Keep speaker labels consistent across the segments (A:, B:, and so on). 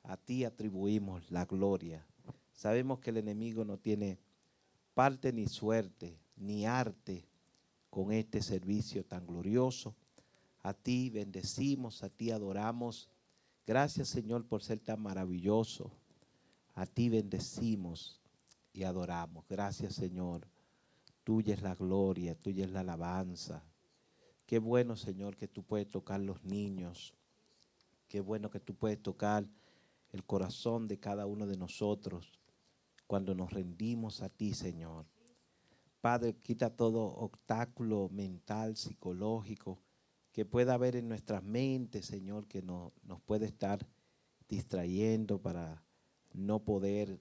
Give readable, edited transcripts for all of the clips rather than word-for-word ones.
A: A ti atribuimos la gloria. Sabemos que el enemigo no tiene parte ni suerte, ni arte con este servicio tan glorioso. A ti bendecimos, a ti adoramos. Gracias, Señor, por ser tan maravilloso. A ti bendecimos y adoramos. Gracias, Señor. Tuya es la gloria, tuya es la alabanza. Qué bueno, Señor, que tú puedes tocar los niños. Qué bueno que tú puedes tocar el corazón de cada uno de nosotros cuando nos rendimos a ti, Señor. Padre, quita todo obstáculo mental, psicológico que pueda haber en nuestras mentes, Señor, que nos puede estar distrayendo para no poder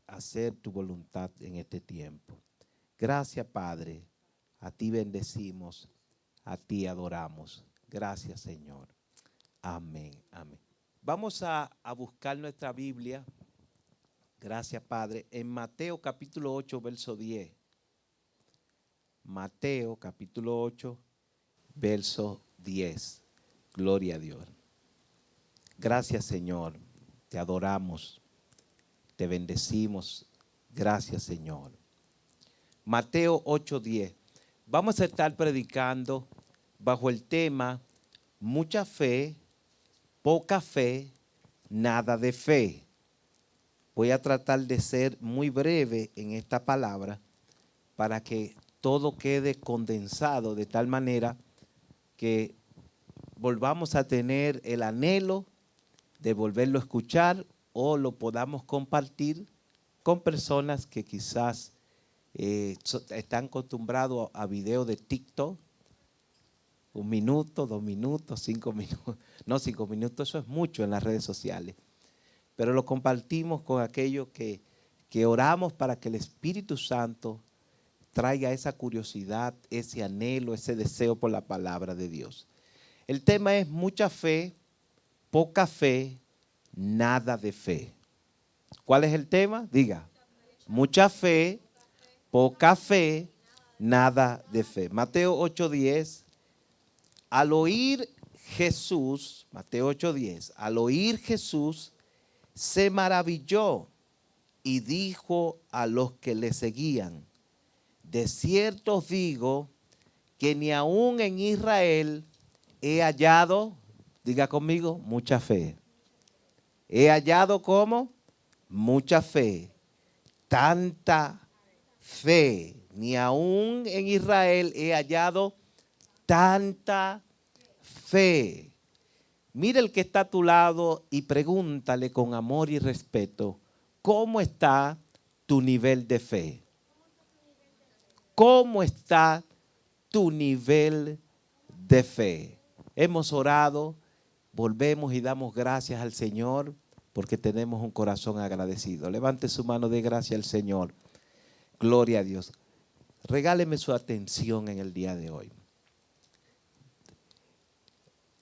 A: hacer tu voluntad en este tiempo. Gracias, Padre. A ti bendecimos, a ti adoramos. Gracias, Señor. Amén, amén. Vamos a buscar nuestra Biblia. Gracias, Padre. En Mateo capítulo 8, verso 10. Mateo capítulo 8, verso 10. Gloria a Dios. Gracias, Señor. Te adoramos. Te bendecimos. Gracias, Señor. Mateo 8, 10. Vamos a estar predicando bajo el tema mucha fe, poca fe, nada de fe. Voy a tratar de ser muy breve en esta palabra para que todo quede condensado de tal manera que volvamos a tener el anhelo de volverlo a escuchar o lo podamos compartir con personas que quizás están acostumbrados a videos de TikTok. 1 minuto, 2 minutos, 5 minutos. No, 5 minutos, eso es mucho en las redes sociales. Pero lo compartimos con aquellos que oramos para que el Espíritu Santo traiga esa curiosidad, ese anhelo, ese deseo por la palabra de Dios. El tema es mucha fe, poca fe, nada de fe. ¿Cuál es el tema? Diga, mucha fe, poca fe, nada de fe. Mateo 8:10, al oír Jesús, Mateo 8:10, al oír Jesús, se maravilló y dijo a los que le seguían, de cierto os digo que ni aún en Israel he hallado, diga conmigo, mucha fe. He hallado ¿cómo? Mucha fe. Tanta fe. Ni aún en Israel he hallado tanta fe. Mira el que está a tu lado y pregúntale con amor y respeto, ¿cómo está tu nivel de fe? ¿Cómo está tu nivel de fe? Hemos orado, volvemos y damos gracias al Señor porque tenemos un corazón agradecido. Levante su mano de gracia al Señor. Gloria a Dios. Regáleme su atención en el día de hoy.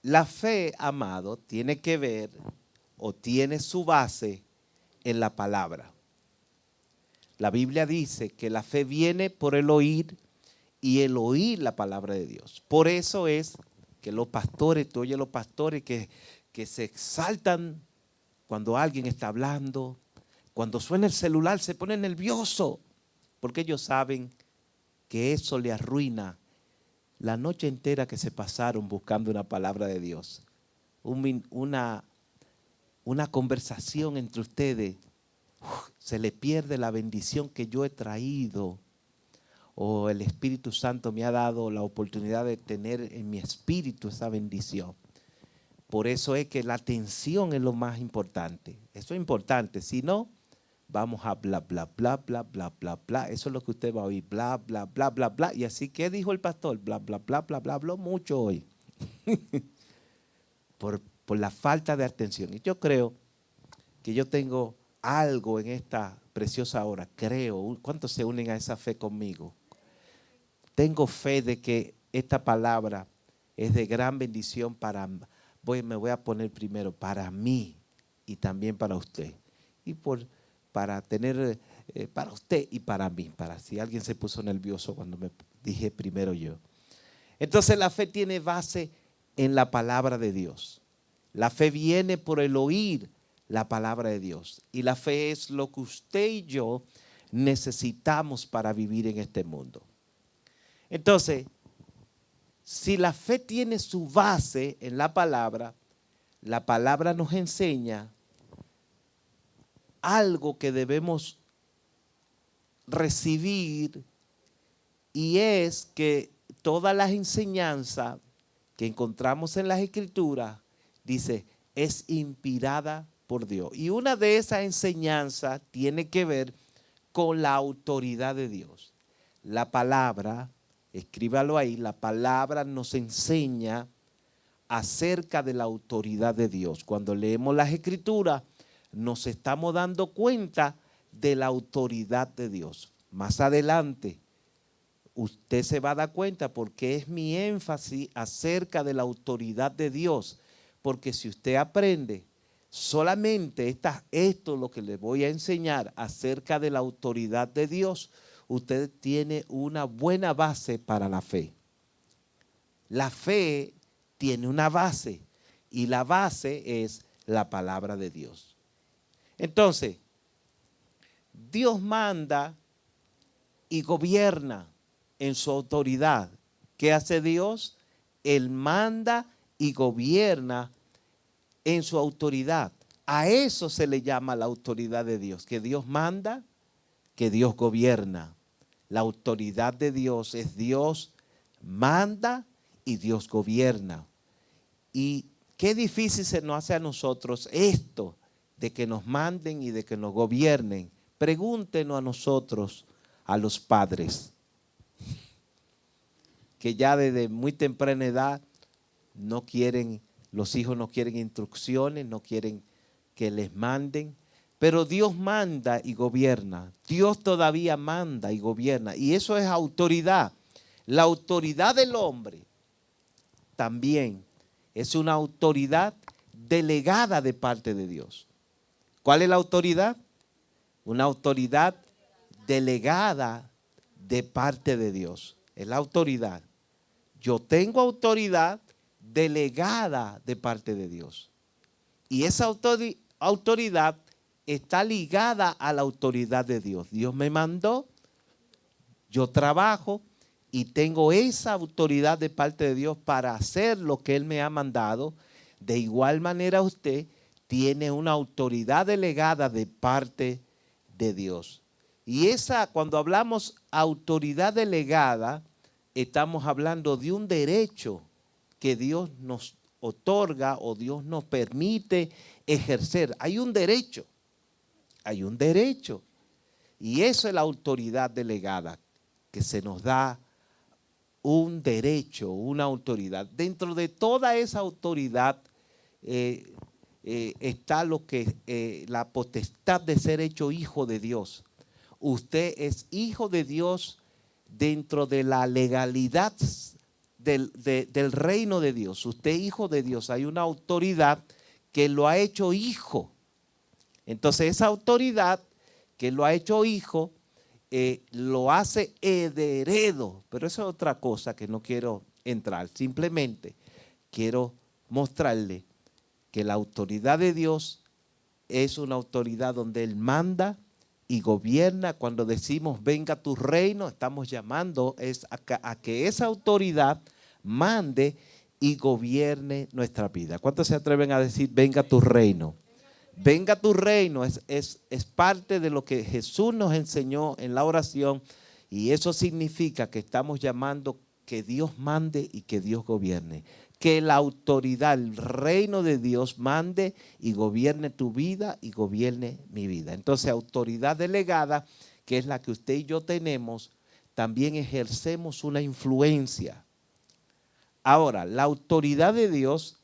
A: La fe, amado, tiene que ver o tiene su base en la palabra. La Biblia dice que la fe viene por el oír y el oír la palabra de Dios. Por eso es que los pastores, tú oyes los pastores que se exaltan cuando alguien está hablando, cuando suena el celular se ponen nerviosos, porque ellos saben que eso le arruina la noche entera que se pasaron buscando una palabra de Dios. Una conversación entre ustedes, se le pierde la bendición que yo he traído, o el Espíritu Santo me ha dado la oportunidad de tener en mi espíritu esa bendición. Por eso es que la atención es lo más importante. Eso es importante. Si no, vamos a bla, bla, bla, bla, bla, bla, bla. Eso es lo que usted va a oír. Bla, bla, bla, bla, bla. Y así, ¿qué dijo el pastor? Bla, bla, bla, bla, bla. Habló mucho hoy. por la falta de atención. Y yo creo que yo tengo algo en esta preciosa hora. Creo. ¿Cuántos se unen a esa fe conmigo? Tengo fe de que esta palabra es de gran bendición para mí. Me voy a poner primero para mí y también para usted. Y para tener, para usted y para mí. Para si alguien se puso nervioso cuando me dije primero yo. Entonces la fe tiene base en la palabra de Dios. La fe viene por el oír la palabra de Dios. Y la fe es lo que usted y yo necesitamos para vivir en este mundo. Entonces, si la fe tiene su base en la palabra nos enseña algo que debemos recibir, y es que todas las enseñanzas que encontramos en las Escrituras, dice, es inspirada por Dios. Y una de esas enseñanzas tiene que ver con la autoridad de Dios. La palabra, escríbalo ahí, la palabra nos enseña acerca de la autoridad de Dios. Cuando leemos las Escrituras, nos estamos dando cuenta de la autoridad de Dios. Más adelante, usted se va a dar cuenta porque es mi énfasis acerca de la autoridad de Dios. Porque si usted aprende solamente esto es lo que le voy a enseñar acerca de la autoridad de Dios, usted tiene una buena base para la fe. La fe tiene una base y la base es la palabra de Dios. Entonces, Dios manda y gobierna en su autoridad. ¿Qué hace Dios? Él manda y gobierna en su autoridad. A eso se le llama la autoridad de Dios, que Dios manda, que Dios gobierna. La autoridad de Dios es Dios manda y Dios gobierna. Y qué difícil se nos hace a nosotros esto de que nos manden y de que nos gobiernen. Pregúntenos a nosotros, a los padres, que ya desde muy temprana edad no quieren, los hijos no quieren instrucciones, no quieren que les manden. Pero Dios manda y gobierna. Dios todavía manda y gobierna. Y eso es autoridad. La autoridad del hombre también es una autoridad delegada de parte de Dios. ¿Cuál es la autoridad? Una autoridad delegada de parte de Dios. Es la autoridad. Yo tengo autoridad delegada de parte de Dios. Y esa autoridad está ligada a la autoridad de Dios. Dios me mandó, yo trabajo y tengo esa autoridad de parte de Dios para hacer lo que Él me ha mandado. De igual manera usted tiene una autoridad delegada de parte de Dios. Y esa, cuando hablamos autoridad delegada, estamos hablando de un derecho que Dios nos otorga o Dios nos permite ejercer. Hay un derecho. Hay un derecho. Y eso es la autoridad delegada, que se nos da un derecho, una autoridad. Dentro de toda esa autoridad está lo que la potestad de ser hecho hijo de Dios. Usted es hijo de Dios dentro de la legalidad del reino de Dios. Usted es hijo de Dios. Hay una autoridad que lo ha hecho hijo. Entonces esa autoridad que lo ha hecho hijo lo hace heredero. Pero eso es otra cosa que no quiero entrar. Simplemente quiero mostrarle que la autoridad de Dios es una autoridad donde Él manda y gobierna. Cuando decimos venga tu reino, estamos llamando a que esa autoridad mande y gobierne nuestra vida. ¿Cuántos se atreven a decir venga tu reino? Venga tu reino es parte de lo que Jesús nos enseñó en la oración, y eso significa que estamos llamando que Dios mande y que Dios gobierne. Que la autoridad, el reino de Dios mande y gobierne tu vida y gobierne mi vida. Entonces, autoridad delegada, que es la que usted y yo tenemos, también ejercemos una influencia. Ahora, la autoridad de Dios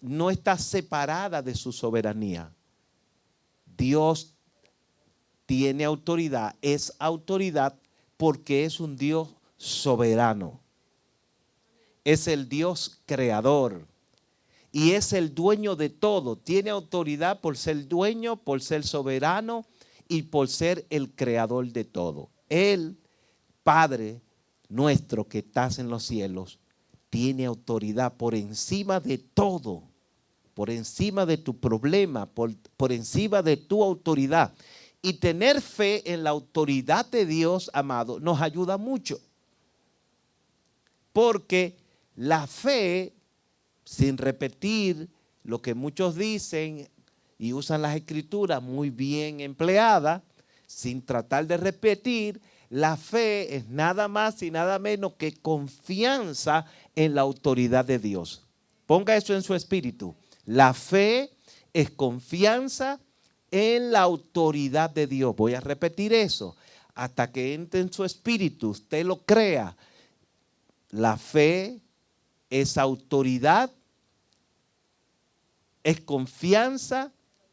A: no está separada de su soberanía. Dios tiene autoridad, es autoridad porque es un Dios soberano. Es el Dios creador y es el dueño de todo. Tiene autoridad por ser dueño, por ser soberano y por ser el creador de todo. Él, Padre nuestro que estás en los cielos, tiene autoridad por encima de todo. por encima de tu problema, por encima de tu autoridad. Y tener fe en la autoridad de Dios, amado, nos ayuda mucho. Porque la fe, sin repetir lo que muchos dicen y usan las escrituras muy bien empleadas, sin tratar de repetir, la fe es nada más y nada menos que confianza en la autoridad de Dios. Ponga eso en su espíritu. La fe es confianza en la autoridad de Dios. Voy a repetir eso hasta que entre en su espíritu, usted lo crea. La fe es autoridad, es confianza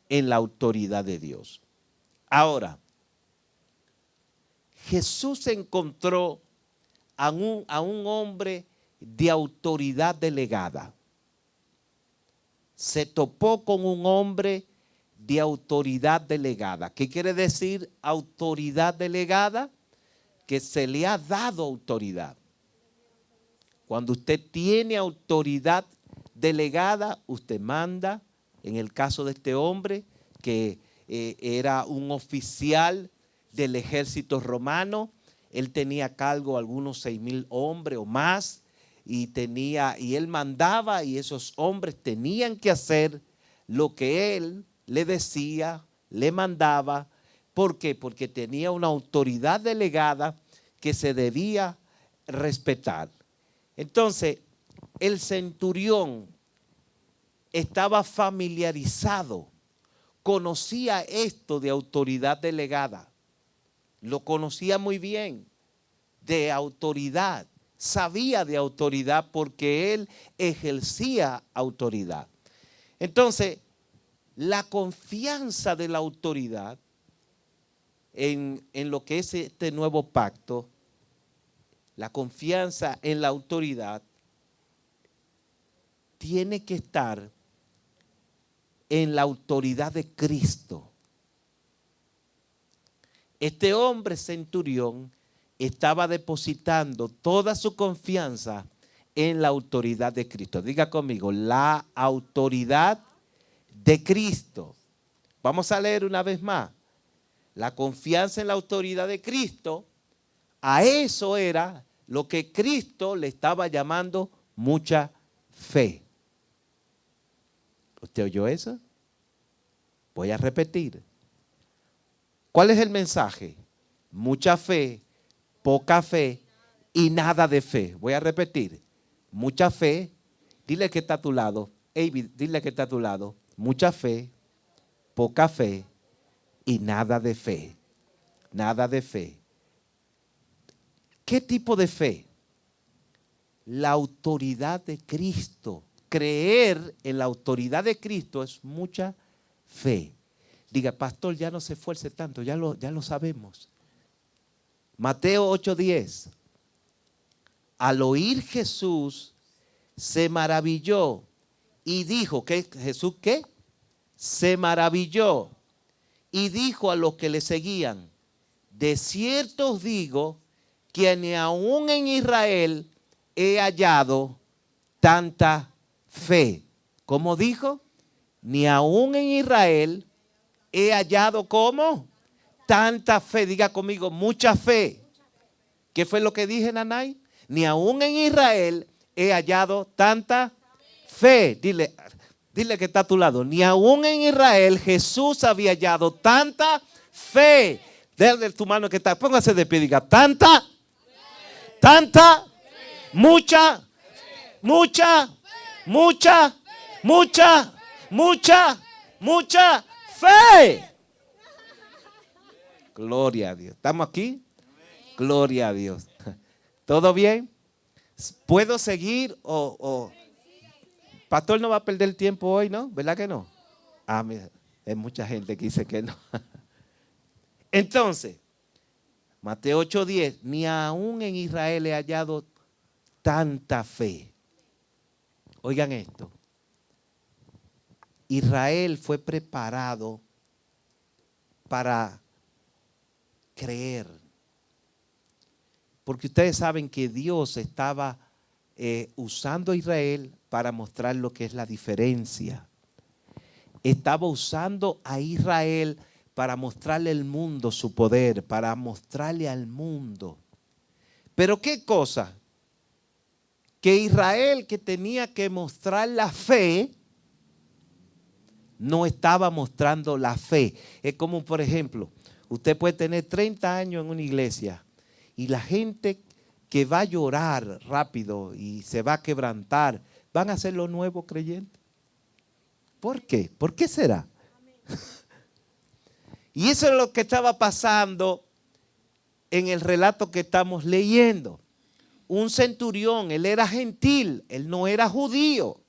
A: en la autoridad de Dios. Ahora, Jesús encontró a un hombre de autoridad delegada. Se topó con un hombre de autoridad delegada. ¿Qué quiere decir autoridad delegada? Que se le ha dado autoridad. Cuando usted tiene autoridad delegada, usted manda. En el caso de este hombre, que era un oficial del ejército romano, él tenía a cargo algunos 6,000 hombres o más, y él mandaba, y esos hombres tenían que hacer lo que él le decía, le mandaba. ¿Por qué? Porque tenía una autoridad delegada que se debía respetar. Entonces, el centurión estaba familiarizado, conocía esto de autoridad delegada, lo conocía muy bien, de autoridad, sabía de autoridad porque él ejercía autoridad. Entonces, la confianza de la autoridad en lo que es este nuevo pacto, la confianza en la autoridad tiene que estar en la autoridad de Cristo. Este hombre centurión estaba depositando toda su confianza en la autoridad de Cristo. Diga conmigo, la autoridad de Cristo. Vamos a leer una vez más. La confianza en la autoridad de Cristo, a eso era lo que Cristo le estaba llamando mucha fe. ¿Usted oyó eso? Voy a repetir. ¿Cuál es el mensaje? Mucha fe, poca fe y nada de fe. Voy a repetir. Mucha fe. Dile que está a tu lado. Avi, dile que está a tu lado. Mucha fe, poca fe y nada de fe. Nada de fe. ¿Qué tipo de fe? La autoridad de Cristo. Creer en la autoridad de Cristo es mucha fe. Diga, pastor, ya no se esfuerce tanto, ya lo sabemos. Mateo 8:10. Al oír Jesús, se maravilló y dijo, ¿qué? ¿Jesús qué? Se maravilló y dijo a los que le seguían, de cierto os digo que ni aún en Israel he hallado tanta fe. ¿Cómo dijo? Ni aún en Israel he hallado, ¿cómo? Tanta fe. Diga conmigo, mucha fe. ¿Qué fue lo que dije, Nanay? Ni aún en Israel he hallado tanta fe. Dile que está a tu lado. Ni aún en Israel Jesús había hallado tanta fe. Dale tu mano que está. Póngase de pie y diga, tanta, tanta, mucha, mucha, mucha, mucha, mucha, mucha fe. Gloria a Dios. ¿Estamos aquí? Gloria a Dios. ¿Todo bien? ¿Puedo seguir o pastor no va a perder tiempo hoy, no? ¿Verdad que no? Ah, mira, hay mucha gente que dice que no. Entonces, Mateo 8:10, ni aún en Israel he hallado tanta fe. Oigan esto. Israel fue preparado para creer. Porque ustedes saben que Dios estaba usando a Israel para mostrar lo que es la diferencia. estaba usando a Israel para mostrarle al mundo su poder, para mostrarle al mundo. Pero ¿qué cosa? Que Israel, que tenía que mostrar la fe, no estaba mostrando la fe. Es como, por ejemplo, usted puede tener 30 años en una iglesia y la gente que va a llorar rápido y se va a quebrantar, van a ser los nuevos creyentes. ¿Por qué? ¿Por qué será? Y eso es lo que estaba pasando en el relato que estamos leyendo. Un centurión, él era gentil, él no era judío.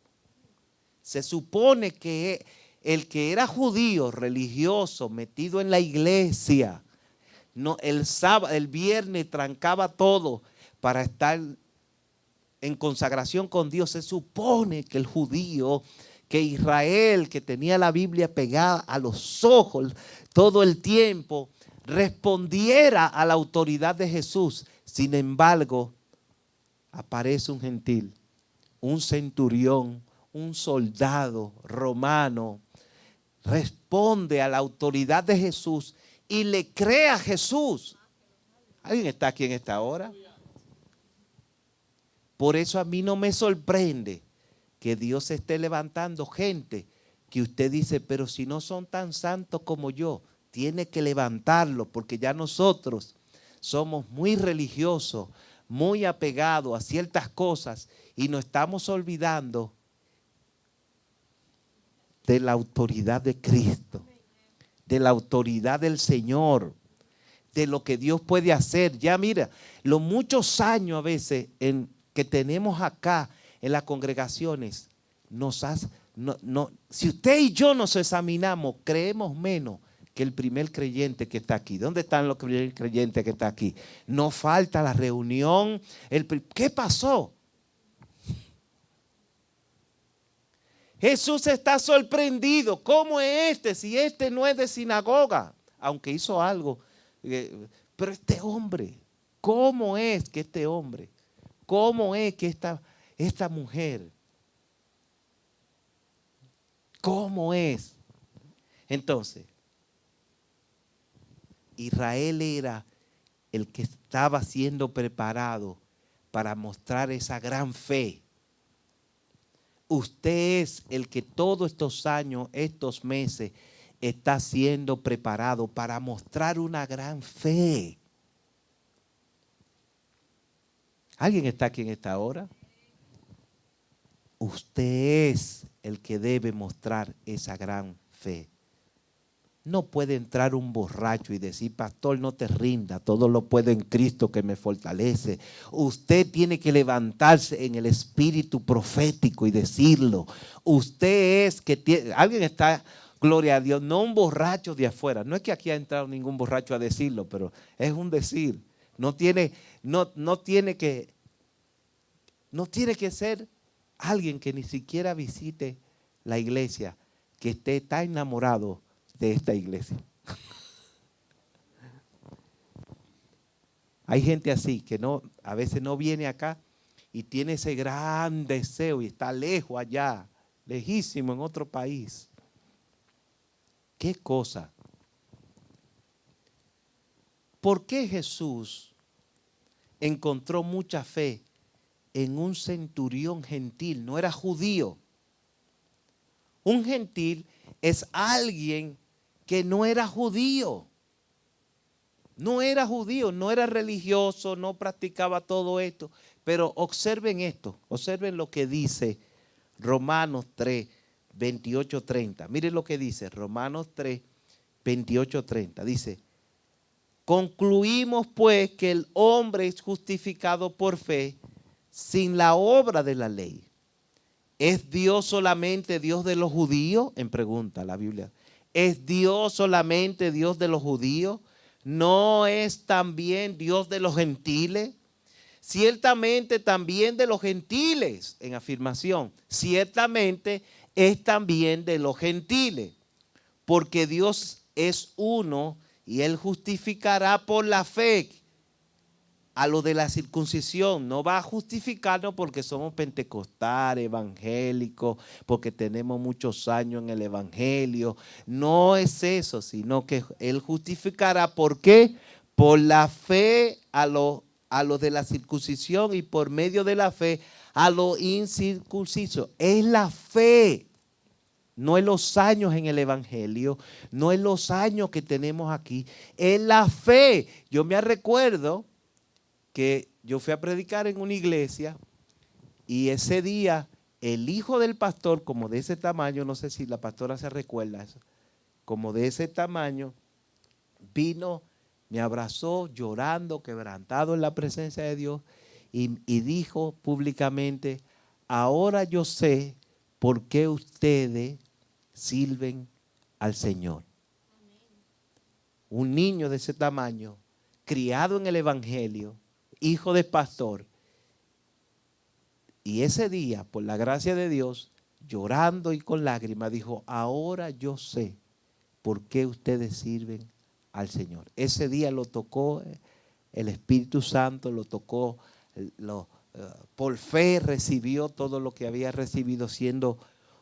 A: Se supone que el que era judío, religioso, metido en la iglesia, no, el viernes trancaba todo para estar en consagración con Dios. Se supone que el judío, que Israel, que tenía la Biblia pegada a los ojos todo el tiempo, respondiera a la autoridad de Jesús. Sin embargo, aparece un gentil, un centurión, un soldado romano, responde a la autoridad de Jesús y le cree a Jesús. ¿Alguien está aquí en esta hora? Por eso a mí no me sorprende que Dios esté levantando gente que usted dice, pero si no son tan santos como yo, tiene que levantarlo, porque ya nosotros somos muy religiosos, muy apegados a ciertas cosas y nos estamos olvidando de la autoridad de Cristo, de la autoridad del Señor, de lo que Dios puede hacer. Ya mira, los muchos años a veces que tenemos acá en las congregaciones, si usted y yo nos examinamos, creemos menos que el primer creyente que está aquí. ¿Dónde están los primeros creyentes que están aquí? No falta la reunión. ¿Qué pasó? Jesús está sorprendido. ¿Cómo es este? Si este no es de sinagoga, aunque hizo algo. Pero este hombre, ¿cómo es que este hombre? ¿Cómo es que esta mujer? ¿Cómo es? Entonces, Israel era el que estaba siendo preparado para mostrar esa gran fe. Usted es el que todos estos años, estos meses, está siendo preparado para mostrar una gran fe. ¿Alguien está aquí en esta hora? Usted es el que debe mostrar esa gran fe. No puede entrar un borracho y decir, pastor, no te rinda, todo lo puedo en Cristo que me fortalece. Usted tiene que levantarse en el espíritu profético y decirlo. Usted es que tiene, alguien está, gloria a Dios, no un borracho de afuera. No es que aquí ha entrado ningún borracho a decirlo, pero es un decir. No tiene que ser alguien que ni siquiera visite la iglesia, que esté tan enamorado de esta iglesia. Hay gente así que a veces no viene acá y tiene ese gran deseo y está lejos allá, lejísimo en otro país. ¿Qué cosa? ¿Por qué Jesús encontró mucha fe en un centurión gentil? No era judío. Un gentil es alguien que no era judío. No era judío, no era religioso, no practicaba todo esto. Pero observen esto, observen lo que dice Romanos 3, 28, 30. Miren lo que dice Romanos 3, 28, 30. Dice, concluimos pues que el hombre es justificado por fe sin la obra de la ley. ¿Es Dios solamente Dios de los judíos? En pregunta la Biblia. ¿Es Dios solamente Dios de los judíos? ¿No es también Dios de los gentiles? Ciertamente también de los gentiles, en afirmación. Ciertamente es también de los gentiles. Porque Dios es uno y Él justificará por la fe. a lo de la circuncisión. No va a justificarnos porque somos pentecostales, evangélicos, porque tenemos muchos años en el evangelio. No es eso, sino que Él justificará. ¿Por qué? Por la fe a lo de la circuncisión y por medio de la fe a lo incircunciso. Es la fe. No es los años en el evangelio, no es los años que tenemos aquí, es la fe. Yo me recuerdo que yo fui a predicar en una iglesia y ese día el hijo del pastor, como de ese tamaño, no sé si la pastora se recuerda eso, como de ese tamaño, vino, me abrazó llorando, quebrantado en la presencia de Dios y dijo públicamente: ahora yo sé por qué ustedes sirven al Señor. Un niño de ese tamaño, criado en el evangelio, hijo de pastor, y ese día, por la gracia de Dios, llorando y con lágrimas, dijo: ahora yo sé por qué ustedes sirven al Señor. Ese día lo tocó el Espíritu Santo, lo tocó, por fe recibió todo lo que había recibido siendo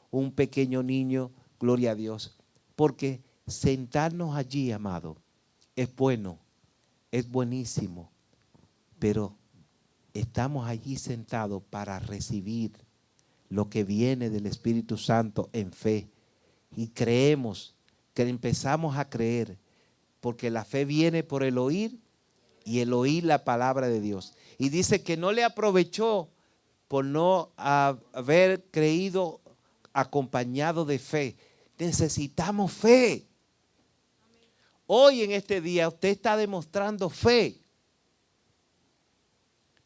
A: un pequeño niño. Gloria a Dios. Porque sentarnos allí, amado, es bueno, es buenísimo, pero estamos allí sentados para recibir lo que viene del Espíritu Santo en fe. Y creemos, que empezamos a creer, porque la fe viene por el oír y el oír la palabra de Dios. Y dice que no le aprovechó por no haber creído acompañado de fe. Necesitamos fe. Hoy en este día usted está demostrando fe.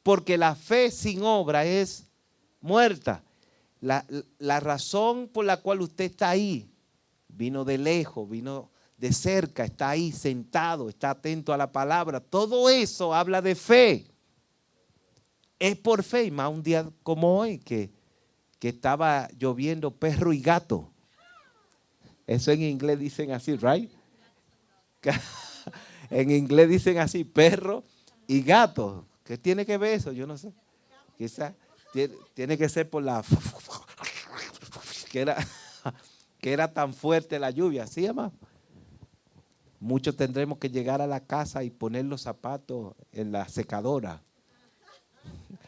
A: Porque la fe sin obra es muerta. La razón por la cual usted está ahí, vino de lejos, vino de cerca, está ahí sentado, está atento a la palabra. Todo eso habla de fe. Es por fe. Y más un día como hoy que estaba lloviendo perro y gato. Eso en inglés dicen así, right? En inglés dicen así, perro y gato. ¿Qué tiene que ver eso? Yo no sé. Quizás tiene que ser por la que era tan fuerte la lluvia, ¿sí, amado? Muchos tendremos que llegar a la casa y poner los zapatos en la secadora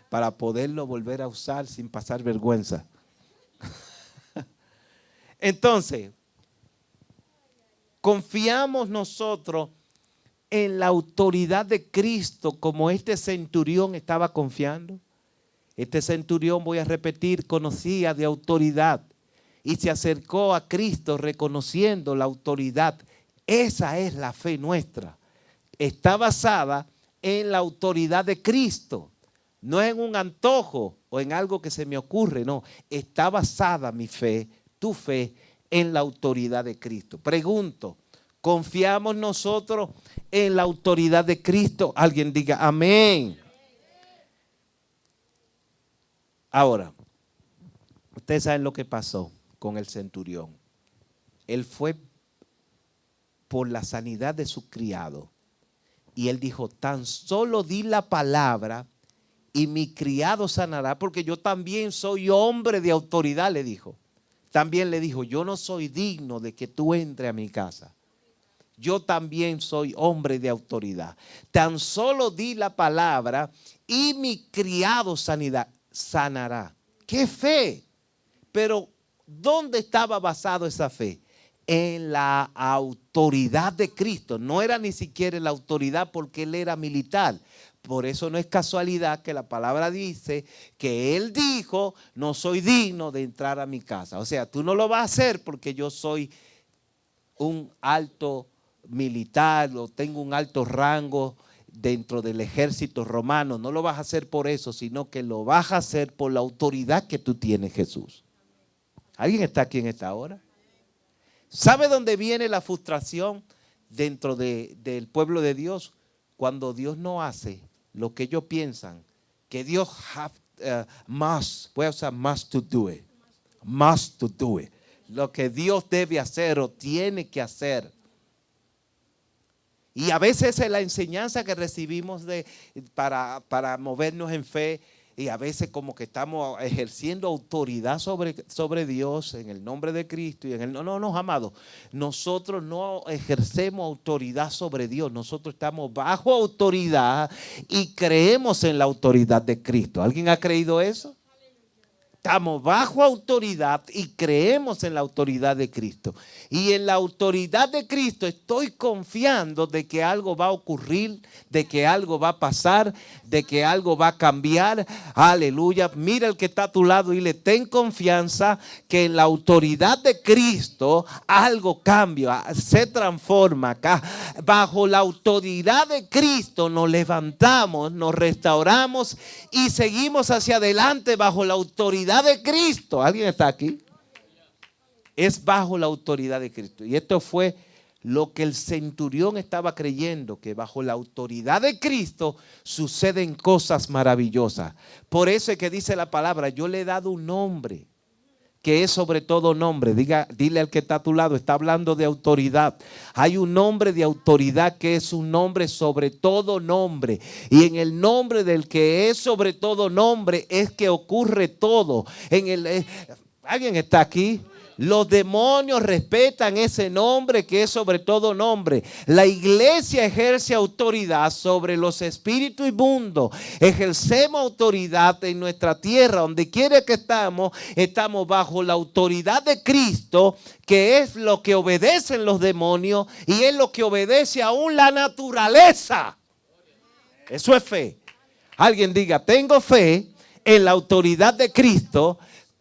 A: para poderlo volver a usar sin pasar vergüenza. Entonces, confiamos nosotros en la autoridad de Cristo como este centurión estaba confiando. Este centurión, voy a repetir, conocía de autoridad y se acercó a Cristo reconociendo la autoridad. Esa es la fe nuestra. Está basada en la autoridad de Cristo. No en un antojo o en algo que se me ocurre, no. Está basada mi fe, tu fe, en la autoridad de Cristo. Pregunto, ¿confiamos nosotros en la autoridad de Cristo? Alguien diga amén. Ahora, ustedes saben lo que pasó con el centurión. Él fue por la sanidad de su criado. Y él dijo: tan solo di la palabra y mi criado sanará, porque yo también soy hombre de autoridad, le dijo. También le dijo: yo no soy digno de que tú entres a mi casa. Yo también soy hombre de autoridad. Tan solo di la palabra y mi criado sanará. ¡Qué fe! Pero ¿dónde estaba basado esa fe? En la autoridad de Cristo. No era ni siquiera en la autoridad porque él era militar. Por eso no es casualidad que la palabra dice que él dijo: no soy digno de entrar a mi casa. O sea, tú no lo vas a hacer porque yo soy un alto militar o tengo un alto rango dentro del ejército romano. No lo vas a hacer por eso, sino que lo vas a hacer por la autoridad que tú tienes, Jesús. ¿Alguien está aquí en esta hora? ¿Sabe dónde viene la frustración dentro del pueblo de Dios? Cuando Dios no hace lo que ellos piensan que Dios must, voy a usar must to do it. Must to do it. Lo que Dios debe hacer o tiene que hacer. Y a veces es la enseñanza que recibimos para movernos en fe. Y a veces como que estamos ejerciendo autoridad sobre Dios en el nombre de Cristo. No, amados. Nosotros no ejercemos autoridad sobre Dios. Nosotros estamos bajo autoridad y creemos en la autoridad de Cristo. ¿Alguien ha creído eso? Estamos bajo autoridad y creemos en la autoridad de Cristo. Y en la autoridad de Cristo estoy confiando de que algo va a ocurrir, de que algo va a pasar, de que algo va a cambiar. Aleluya. Mira el que está a tu lado y le ten confianza que en la autoridad de Cristo algo cambia, se transforma acá. Bajo la autoridad de Cristo nos levantamos, nos restauramos y seguimos hacia adelante bajo la autoridad de Cristo. ¿Alguien está aquí? Es bajo la autoridad de Cristo. Y esto fue lo que el centurión estaba creyendo, que bajo la autoridad de Cristo suceden cosas maravillosas. Por eso es que dice la palabra, yo le he dado un nombre que es sobre todo nombre. Dile al que está a tu lado, está hablando de autoridad. Hay un nombre de autoridad que es un nombre sobre todo nombre. Y en el nombre del que es sobre todo nombre es que ocurre todo. ¿Alguien está aquí? Los demonios respetan ese nombre que es sobre todo nombre. La iglesia ejerce autoridad sobre los espíritus inmundos. Ejercemos autoridad en nuestra tierra. Donde quiera que estamos bajo la autoridad de Cristo, que es lo que obedecen los demonios y es lo que obedece aún la naturaleza. Eso es fe. Alguien diga, tengo fe en la autoridad de Cristo.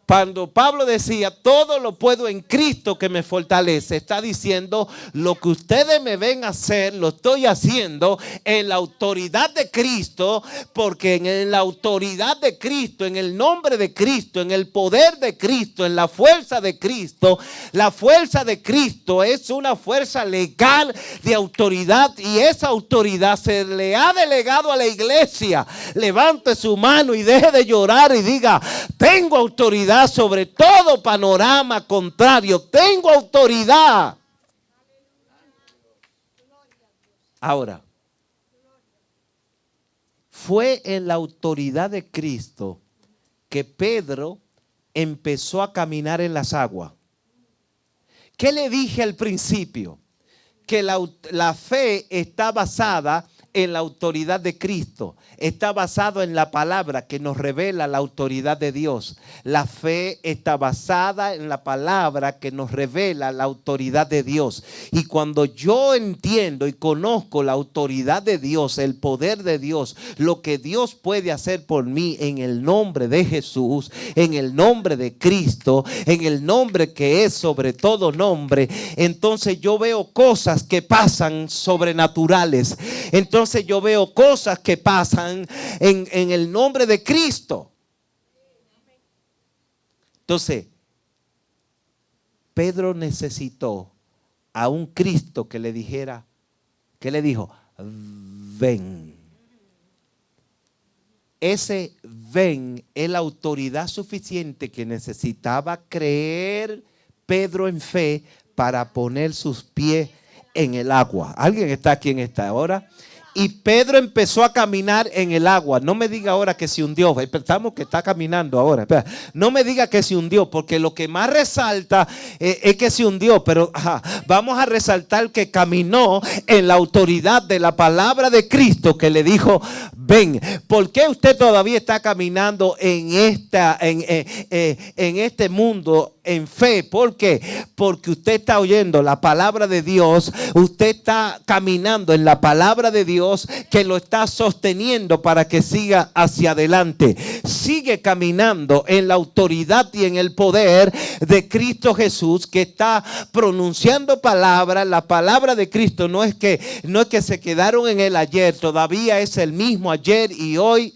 A: Cuando Pablo decía, todo lo puedo en Cristo que me fortalece, está diciendo, lo que ustedes me ven hacer, lo estoy haciendo en la autoridad de Cristo, porque en la autoridad de Cristo, en el nombre de Cristo, en el poder de Cristo, en la fuerza de Cristo, la fuerza de Cristo es una fuerza legal de autoridad y esa autoridad se le ha delegado a la iglesia. Levante su mano y deje de llorar y diga, tengo autoridad sobre todo panorama contrario. Tengo autoridad. Ahora, fue en la autoridad de Cristo que Pedro empezó a caminar en las aguas. ¿Qué le dije al principio? Que la fe está basada en la autoridad de Cristo. Está basado en la palabra que nos revela la autoridad de Dios. La fe está basada en la palabra que nos revela la autoridad de Dios. Y cuando yo entiendo y conozco la autoridad de Dios, el poder de Dios, lo que Dios puede hacer por mí en el nombre de Jesús, en el nombre de Cristo, en el nombre que es sobre todo nombre, entonces yo veo cosas que pasan sobrenaturales. Entonces yo veo cosas que pasan en el nombre de Cristo. Entonces, Pedro necesitó a un Cristo que le dijera, que le dijo, ven. Ese ven es la autoridad suficiente que necesitaba creer Pedro en fe para poner sus pies en el agua. ¿Alguien está aquí en esta hora? Y Pedro empezó a caminar en el agua. No me diga ahora que se hundió. Pensamos que está caminando ahora. Espera. No me diga que se hundió, porque lo que más resalta es que se hundió. Pero vamos a resaltar que caminó en la autoridad de la palabra de Cristo que le dijo, ven. ¿Por qué usted todavía está caminando en este mundo en fe? ¿Por qué? Porque usted está oyendo la palabra de Dios. Usted está caminando en la palabra de Dios que lo está sosteniendo para que siga hacia adelante. Sigue caminando en la autoridad y en el poder de Cristo Jesús, que está pronunciando palabras. La palabra de Cristo no es que se quedaron en el ayer, todavía es el mismo ayer y hoy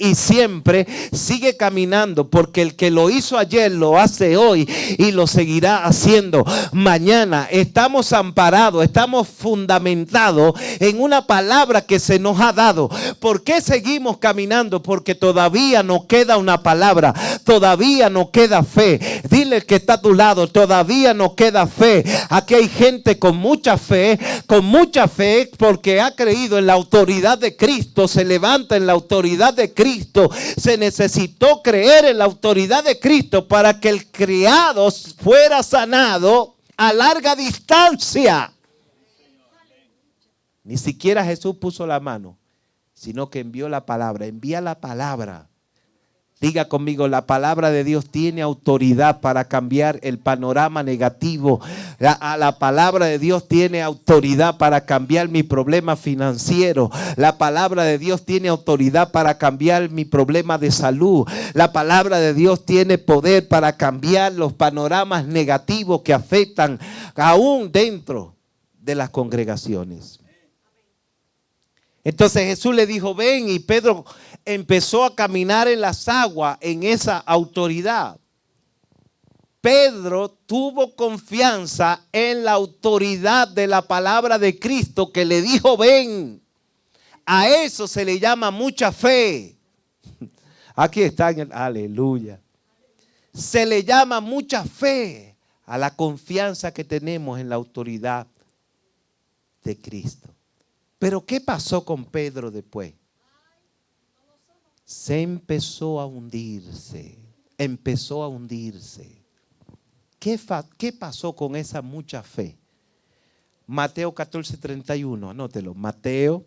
A: y siempre, sigue caminando, porque el que lo hizo ayer lo hace hoy y lo seguirá haciendo mañana. Estamos amparados, estamos fundamentados en una palabra que se nos ha dado. ¿Por qué seguimos caminando? Porque todavía nos queda una palabra, todavía nos queda fe. Dile que está a tu lado, todavía nos queda fe. Aquí hay gente con mucha fe, porque ha creído en la autoridad de Cristo, se levanta en la autoridad de Cristo. Se necesitó creer en la autoridad de Cristo para que el criado fuera sanado a larga distancia. Ni siquiera Jesús puso la mano, sino que envió la palabra. Envía la palabra. Diga conmigo, la palabra de Dios tiene autoridad para cambiar el panorama negativo. La palabra de Dios tiene autoridad para cambiar mi problema financiero. La palabra de Dios tiene autoridad para cambiar mi problema de salud. La palabra de Dios tiene poder para cambiar los panoramas negativos que afectan aún dentro de las congregaciones. Entonces Jesús le dijo, ven, y Pedro empezó a caminar en las aguas en esa autoridad. Pedro tuvo confianza en la autoridad de la palabra de Cristo que le dijo, ven. A eso se le llama mucha fe. Aquí está, aleluya. Se le llama mucha fe a la confianza que tenemos en la autoridad de Cristo. Pero ¿qué pasó con Pedro después? Se empezó a hundirse. Empezó a hundirse. ¿Qué pasó con esa mucha fe? Mateo 14:31, anótelo. Mateo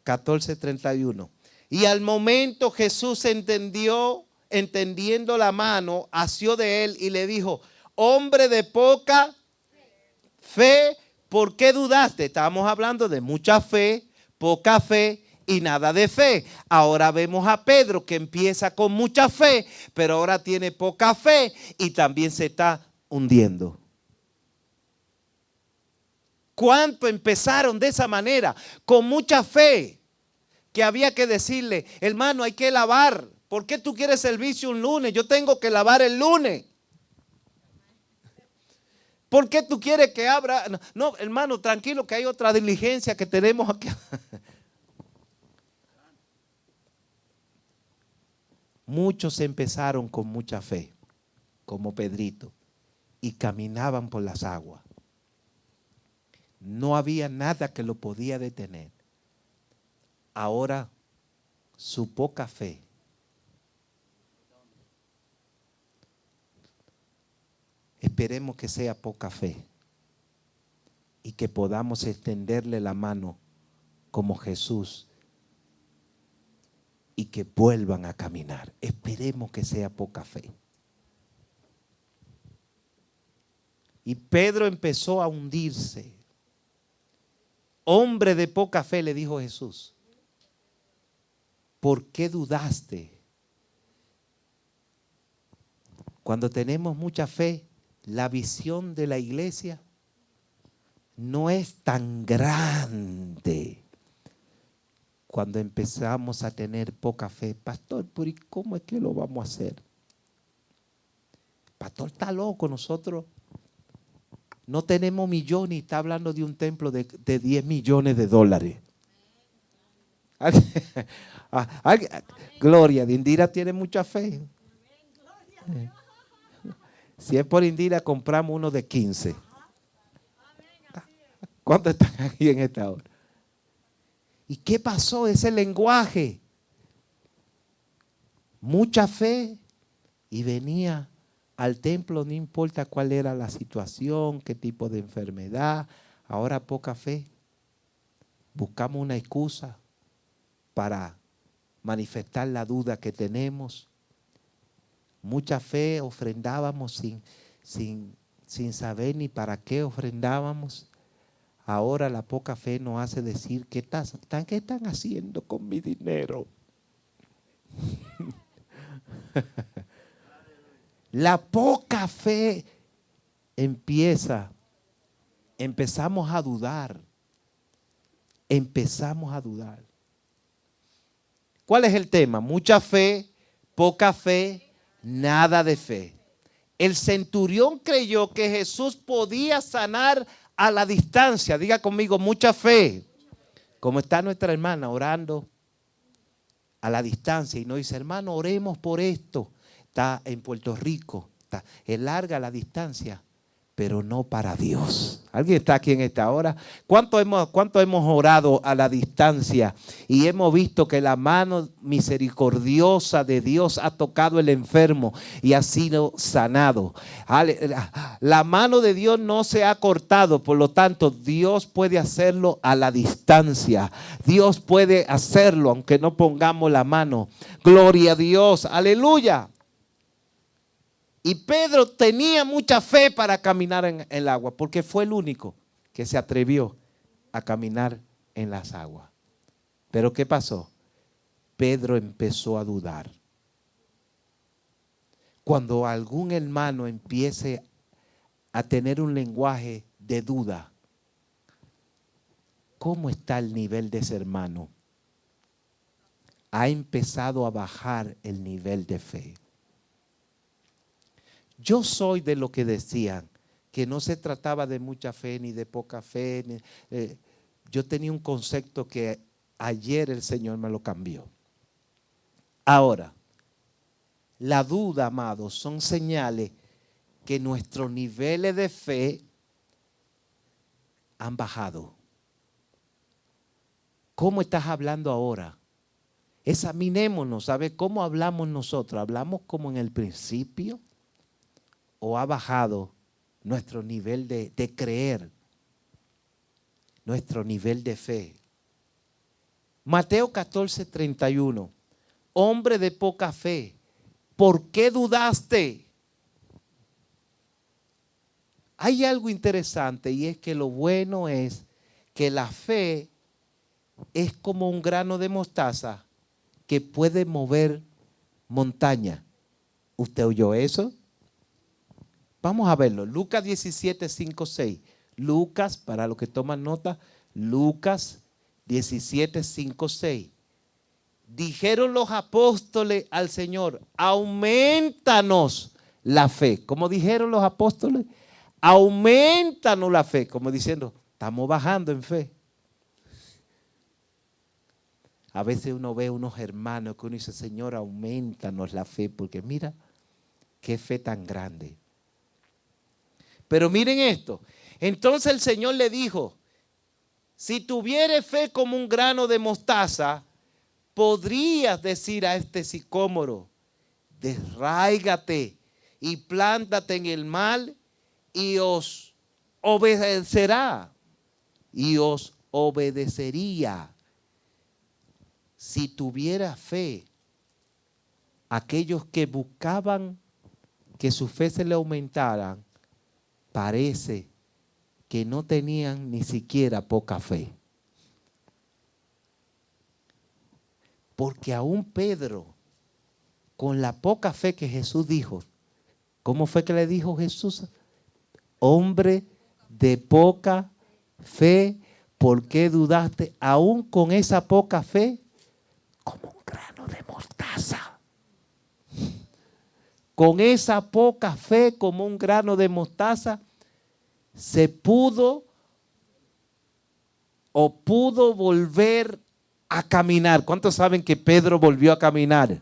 A: 14:31. Y al momento Jesús entendiendo la mano, asió de él y le dijo, hombre de poca fe, ¿por qué dudaste? Estábamos hablando de mucha fe, poca fe y nada de fe. Ahora vemos a Pedro que empieza con mucha fe, pero ahora tiene poca fe y también se está hundiendo. ¿Cuánto empezaron de esa manera? Con mucha fe, que había que decirle, hermano, hay que lavar. ¿Por qué tú quieres servicio un lunes? Yo tengo que lavar el lunes. ¿Por qué tú quieres que abra? No, hermano, tranquilo que hay otra diligencia que tenemos aquí. Muchos empezaron con mucha fe, como Pedrito, y caminaban por las aguas. No había nada que lo podía detener. Ahora, su poca fe esperemos que sea poca fe y que podamos extenderle la mano como Jesús y que vuelvan a caminar. Esperemos que sea poca fe. Y Pedro empezó a hundirse. Hombre de poca fe, le dijo Jesús, ¿por qué dudaste? Cuando tenemos mucha fe, la visión de la iglesia no es tan grande. Cuando empezamos a tener poca fe, pastor, ¿pero cómo es que lo vamos a hacer? Pastor, está loco, nosotros no tenemos millones y está hablando de un templo de 10 millones de dólares. Gloria, Indira tiene mucha fe. Si es por Indira, compramos uno de 15. ¿Cuántos están aquí en esta hora? ¿Y qué pasó? Ese lenguaje. Mucha fe. Y venía al templo, no importa cuál era la situación, qué tipo de enfermedad. Ahora poca fe. Buscamos una excusa para manifestar la duda que tenemos. Mucha fe, ofrendábamos sin saber ni para qué ofrendábamos. Ahora la poca fe nos hace decir, ¿qué están haciendo con mi dinero? La poca fe empezamos a dudar. ¿Cuál es el tema? Mucha fe, poca fe, nada de fe. El centurión creyó que Jesús podía sanar a la distancia. Diga conmigo, mucha fe. Como está nuestra hermana orando a la distancia y nos dice, hermano, oremos por esto. Está en Puerto Rico, es larga la distancia, pero no para Dios. ¿Alguien está aquí en esta hora? ¿Cuánto hemos orado a la distancia y hemos visto que la mano misericordiosa de Dios ha tocado el enfermo y ha sido sanado? La mano de Dios no se ha cortado, por lo tanto, Dios puede hacerlo a la distancia. Dios puede hacerlo aunque no pongamos la mano. Gloria a Dios, aleluya. Y Pedro tenía mucha fe para caminar en el agua, porque fue el único que se atrevió a caminar en las aguas. Pero ¿qué pasó? Pedro empezó a dudar. Cuando algún hermano empiece a tener un lenguaje de duda, ¿cómo está el nivel de ese hermano? Ha empezado a bajar el nivel de fe. Yo soy de lo que decían, que no se trataba de mucha fe ni de poca fe. Yo tenía un concepto que ayer el Señor me lo cambió. Ahora, la duda, amados, son señales que nuestros niveles de fe han bajado. ¿Cómo estás hablando ahora? Examinémonos, ¿sabe cómo hablamos nosotros? ¿Hablamos como en el principio? ¿O ha bajado nuestro nivel de creer? Nuestro nivel de fe. Mateo 14:31. Hombre de poca fe, ¿por qué dudaste? Hay algo interesante y es que lo bueno es que la fe es como un grano de mostaza que puede mover montaña. ¿Usted oyó eso? Vamos a verlo. Lucas 17, 5, 6. Lucas, para los que toman nota, Lucas 17, 5, 6. Dijeron los apóstoles al Señor, aumentanos la fe. ¿Cómo dijeron los apóstoles? Aumentanos la fe. Como diciendo, estamos bajando en fe. A veces uno ve unos hermanos que uno dice, Señor, aumentanos la fe. Porque mira, qué fe tan grande. Pero miren esto. Entonces el Señor le dijo, si tuvieres fe como un grano de mostaza, podrías decir a este sicómoro, desráigate y plántate en el mar y os obedecerá. Y os obedecería. Si tuviera fe, aquellos que buscaban que su fe se le aumentara, parece que no tenían ni siquiera poca fe. Porque aún Pedro, con la poca fe que Jesús dijo, ¿cómo fue que le dijo Jesús? Hombre de poca fe, ¿por qué dudaste? Aún con esa poca fe, como un grano de mostaza. Con esa poca fe, como un grano de mostaza, se pudo volver a caminar. ¿Cuántos saben que Pedro volvió a caminar?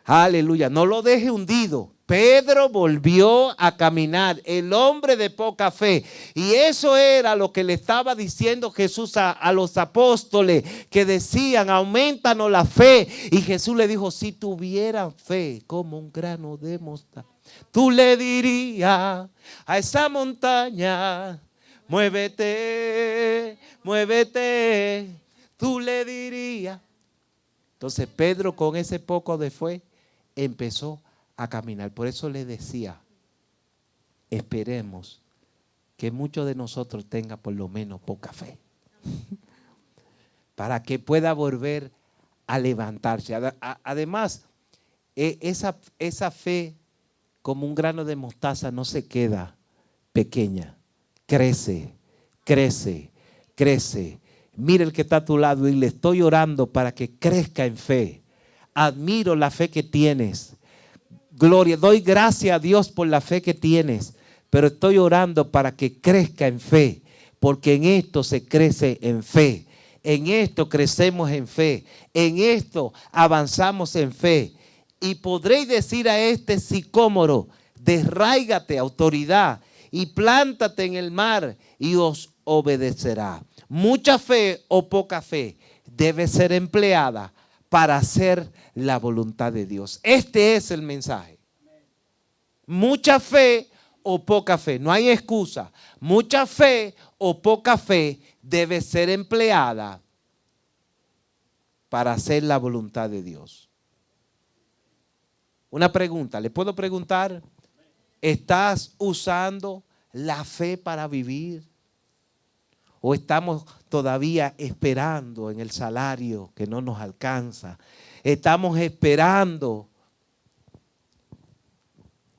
A: Aleluya, no lo deje hundido. Pedro volvió a caminar, el hombre de poca fe. Y eso era lo que le estaba diciendo Jesús a los apóstoles que decían, aumentanos la fe. Y Jesús le dijo, si tuvieran fe como un grano de mostaza, tú le dirías a esa montaña, muévete, muévete. Tú le dirías. Entonces Pedro con ese poco de fe empezó a caminar. Por eso le decía, esperemos que muchos de nosotros tengan por lo menos poca fe. Para que pueda volver a levantarse. Además, esa fe como un grano de mostaza no se queda pequeña. Crece, crece, crece. Mira el que está a tu lado y le estoy orando para que crezca en fe. Admiro la fe que tienes. Gloria, doy gracias a Dios por la fe que tienes, pero estoy orando para que crezca en fe, porque en esto se crece en fe. En esto crecemos en fe. En esto avanzamos en fe. Y podréis decir a este sicómoro, desráigate, autoridad, y plántate en el mar, y os obedecerá. Mucha fe o poca fe debe ser empleada para hacer la voluntad de Dios. Este es el mensaje. Mucha fe o poca fe, no hay excusa. Mucha fe o poca fe debe ser empleada para hacer la voluntad de Dios. Una pregunta, ¿le puedo preguntar? ¿Estás usando la fe para vivir? ¿O estamos todavía esperando en el salario que no nos alcanza? Estamos esperando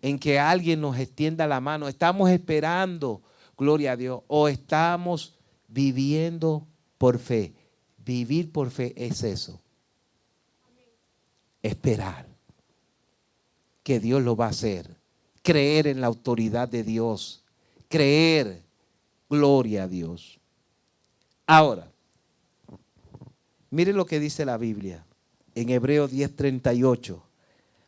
A: en que alguien nos extienda la mano. Estamos esperando, gloria a Dios, o estamos viviendo por fe. Vivir por fe es eso. Esperar que Dios lo va a hacer. Creer en la autoridad de Dios. Creer, gloria a Dios. Ahora, miren lo que dice la Biblia en Hebreos 10:38.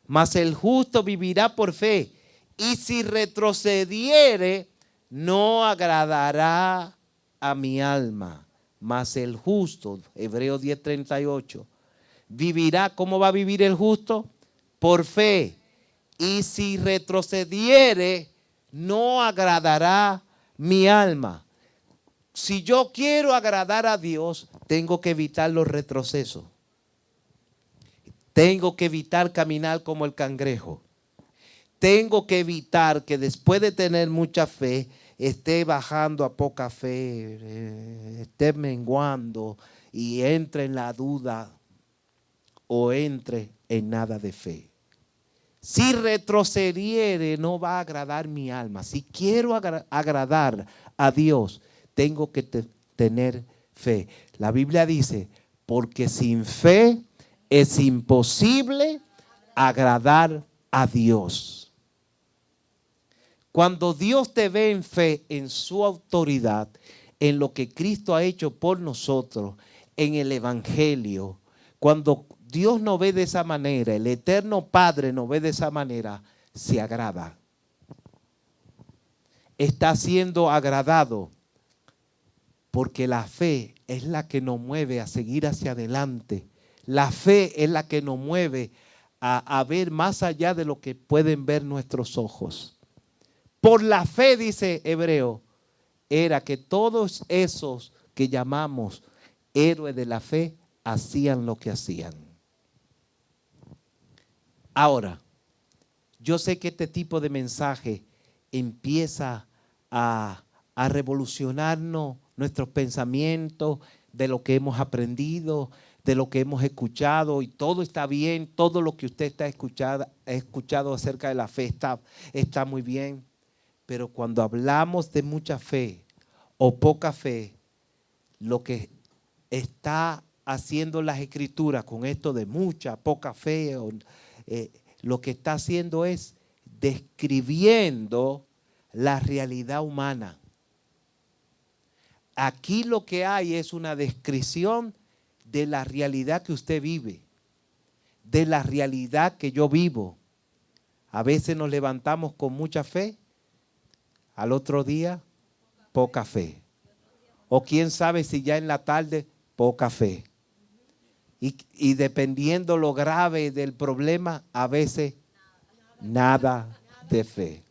A: Mas el justo vivirá por fe, y si retrocediere, no agradará a mi alma. Mas el justo, Hebreos 10:38, vivirá. ¿Cómo va a vivir el justo? Por fe. Y si retrocediere, no agradará mi alma. Si yo quiero agradar a Dios, tengo que evitar los retrocesos. Tengo que evitar caminar como el cangrejo. Tengo que evitar que después de tener mucha fe, esté bajando a poca fe, esté menguando y entre en la duda o entre en nada de fe. Si retrocediere, no va a agradar mi alma. Si quiero agradar a Dios, tengo que tener fe. La Biblia dice, porque sin fe es imposible agradar a Dios. Cuando Dios te ve en fe, en su autoridad, en lo que Cristo ha hecho por nosotros, en el Evangelio, cuando Dios nos ve de esa manera, el eterno Padre nos ve de esa manera, se agrada. Está siendo agradado porque la fe es la que nos mueve a seguir hacia adelante. La fe es la que nos mueve a ver más allá de lo que pueden ver nuestros ojos. Por la fe, dice Hebreo, era que todos esos que llamamos héroes de la fe hacían lo que hacían. Ahora, yo sé que este tipo de mensaje empieza a revolucionarnos nuestros pensamientos de lo que hemos aprendido, de lo que hemos escuchado, y todo está bien, todo lo que usted ha escuchado acerca de la fe está muy bien, pero cuando hablamos de mucha fe o poca fe, lo que está haciendo las escrituras con esto de mucha, poca fe, lo que está haciendo es describiendo la realidad humana. Aquí lo que hay es una descripción de la realidad que usted vive, de la realidad que yo vivo. A veces nos levantamos con mucha fe, al otro día poca fe. O quién sabe si ya en la tarde poca fe. Y dependiendo lo grave del problema, a veces nada de fe.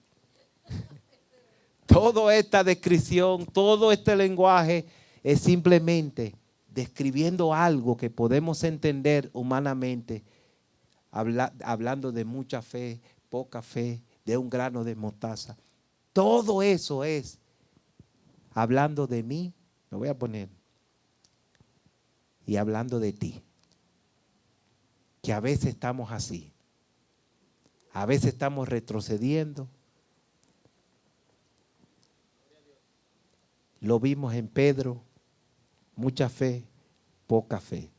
A: Toda esta descripción, todo este lenguaje es simplemente describiendo algo que podemos entender humanamente, hablando de mucha fe, poca fe, de un grano de mostaza. Todo eso es hablando de mí, me voy a poner, y hablando de ti. Que a veces estamos así. A veces estamos retrocediendo. Lo vimos en Pedro. mucha fe, poca fe.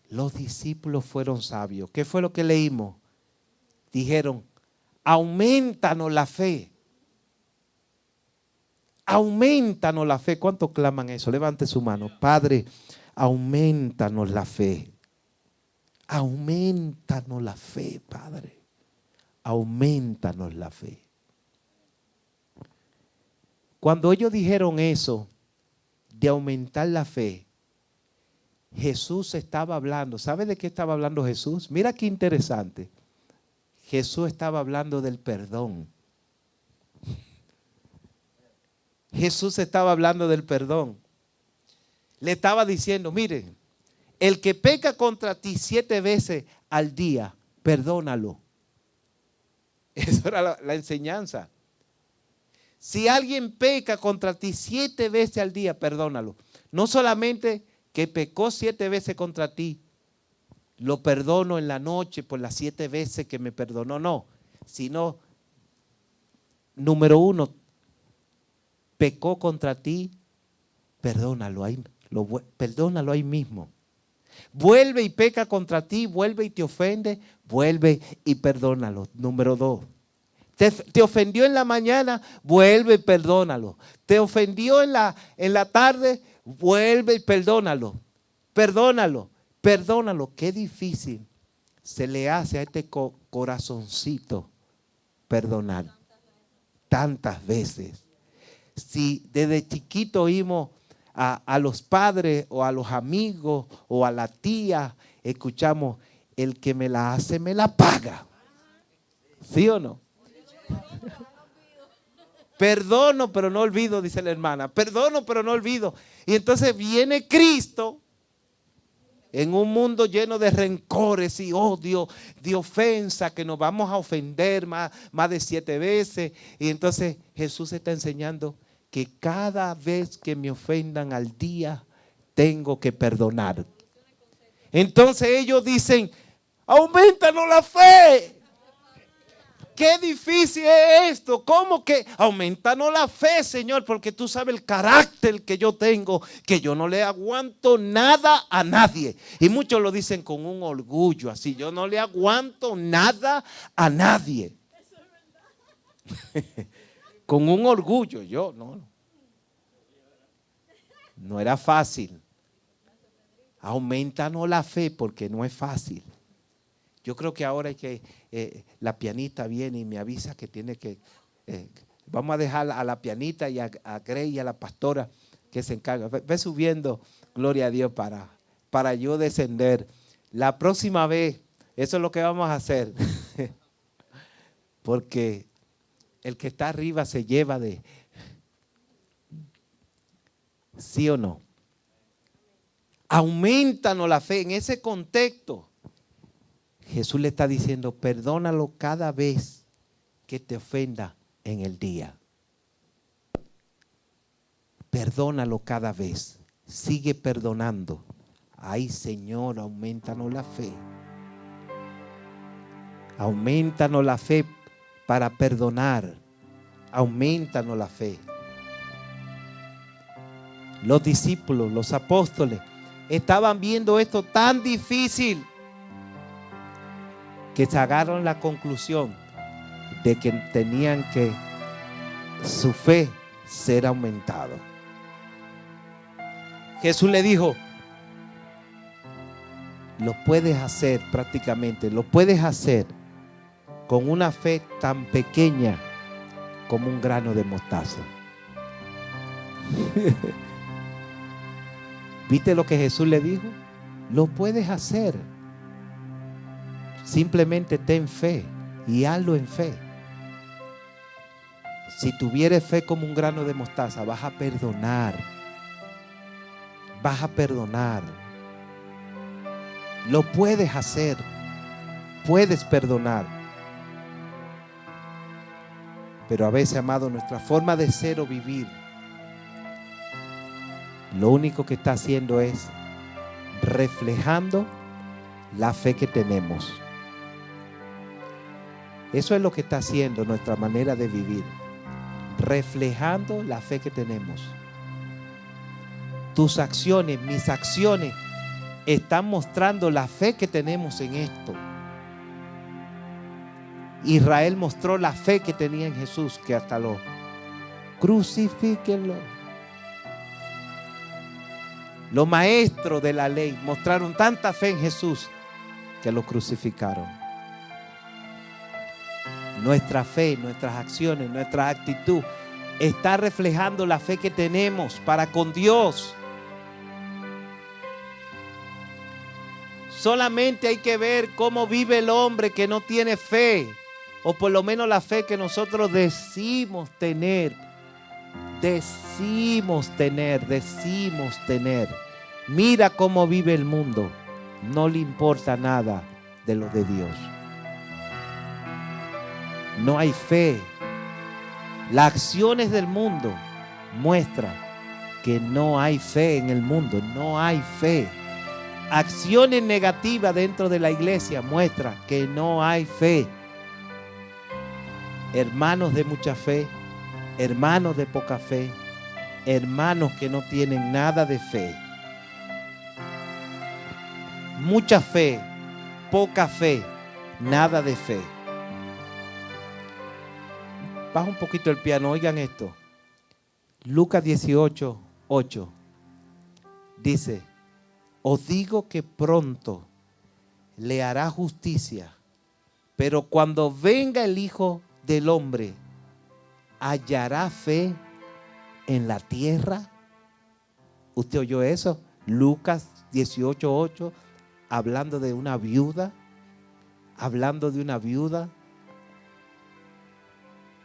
A: Los discípulos fueron sabios. ¿Qué fue lo que leímos? Dijeron, aumentanos la fe. Aumentanos la fe. ¿Cuántos claman eso? Levante su mano. Padre, aumentanos la fe. Aumentanos la fe, Padre. Aumentanos la fe. Cuando ellos dijeron eso, de aumentar la fe, Jesús estaba hablando. ¿Sabe de qué estaba hablando Jesús? Mira qué interesante. Jesús estaba hablando del perdón. Jesús estaba hablando del perdón. Le estaba diciendo, mire, el que peca contra ti 7 veces al día, perdónalo. Esa era la enseñanza. Si alguien peca contra ti 7 veces al día, perdónalo. No solamente que pecó 7 veces contra ti, lo perdono en la noche por las 7 veces que me perdonó, no. Sino, número 1, pecó contra ti, perdónalo ahí mismo. Vuelve y peca contra ti, vuelve y te ofende, vuelve y perdónalo. Número 2. Te ofendió en la mañana, vuelve y perdónalo. Te ofendió en la tarde, vuelve y perdónalo. Perdónalo, perdónalo. Qué difícil se le hace a este corazoncito perdonar tantas veces. Si desde chiquito oímos a los padres o a los amigos o a la tía, escuchamos, el que me la hace me la paga. ¿Sí o no? Perdono, pero no olvido, dice la hermana. Perdono, pero no olvido. Y entonces viene Cristo en un mundo lleno de rencores y odio, de ofensa, que nos vamos a ofender más de 7 veces. Y entonces Jesús está enseñando que cada vez que me ofendan al día, tengo que perdonar. Entonces ellos dicen, aumentanos la fe. Qué difícil es esto. ¿Cómo que? Aumentanos la fe, Señor, porque tú sabes el carácter que yo tengo, que yo no le aguanto nada a nadie. Y muchos lo dicen con un orgullo así, yo no le aguanto nada a nadie. Con un orgullo, yo no era fácil. Aumentanos la fe porque no es fácil. Yo creo que ahora hay que, la pianista viene y me avisa que tiene que, vamos a dejar a la pianita y a Grey y a la pastora que se encarga. Ve subiendo, gloria a Dios, para yo descender. La próxima vez, eso es lo que vamos a hacer. Porque el que está arriba se lleva de, ¿sí o no? Aumentanos la fe en ese contexto. Jesús le está diciendo, perdónalo cada vez que te ofenda en el día. Perdónalo cada vez. Sigue perdonando. Ay, Señor, aumentanos la fe. Aumentanos la fe para perdonar. Aumentanos la fe. Los discípulos, los apóstoles, estaban viendo esto tan difícil que sacaron la conclusión de que tenían que su fe ser aumentado. Jesús le dijo, lo puedes hacer prácticamente, lo puedes hacer con una fe tan pequeña como un grano de mostaza. ¿Viste lo que Jesús le dijo? Lo puedes hacer. Simplemente ten fe y hazlo en fe. Si tuvieres fe como un grano de mostaza, vas a perdonar. Vas a perdonar. Lo puedes hacer. Puedes perdonar. Pero a veces, amado, nuestra forma de ser o vivir, lo único que está haciendo es reflejando la fe que tenemos. Eso es lo que está haciendo nuestra manera de vivir, reflejando la fe que tenemos. tus acciones, mis acciones, están mostrando la fe que tenemos en esto. Israel mostró la fe que tenía en Jesús, que hasta lo crucifíquenlo. Los maestros de la ley mostraron tanta fe en Jesús que lo crucificaron. Nuestra fe, nuestras acciones, nuestra actitud está reflejando la fe que tenemos para con Dios. Solamente hay que ver cómo vive el hombre que no tiene fe, o por lo menos la fe que nosotros decimos tener. Decimos tener. Mira cómo vive el mundo. No le importa nada de lo de Dios. No hay fe. Las acciones del mundo muestran que no hay fe en el mundo. No hay fe. Acciones negativas dentro de la iglesia muestran que no hay fe. Hermanos de mucha fe, hermanos de poca fe, hermanos que no tienen nada de fe. Mucha fe, poca fe, nada de fe. Baja un poquito el piano, oigan esto. Lucas 18, 8 dice: os digo que pronto le hará justicia, pero cuando venga el Hijo del Hombre, ¿hallará fe en la tierra? ¿Usted oyó eso? Lucas 18, 8, hablando de una viuda.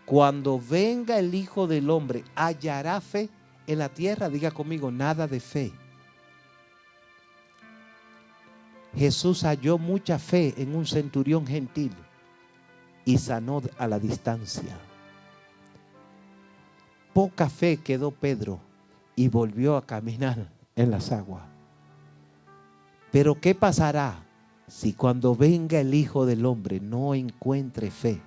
A: Cuando venga el Hijo del Hombre, ¿hallará fe en la tierra? Diga conmigo, nada de fe. Jesús halló mucha fe en un centurión gentil y sanó a la distancia. Poca fe quedó Pedro y volvió a caminar en las aguas. Pero ¿qué pasará si cuando venga el Hijo del Hombre no encuentre fe?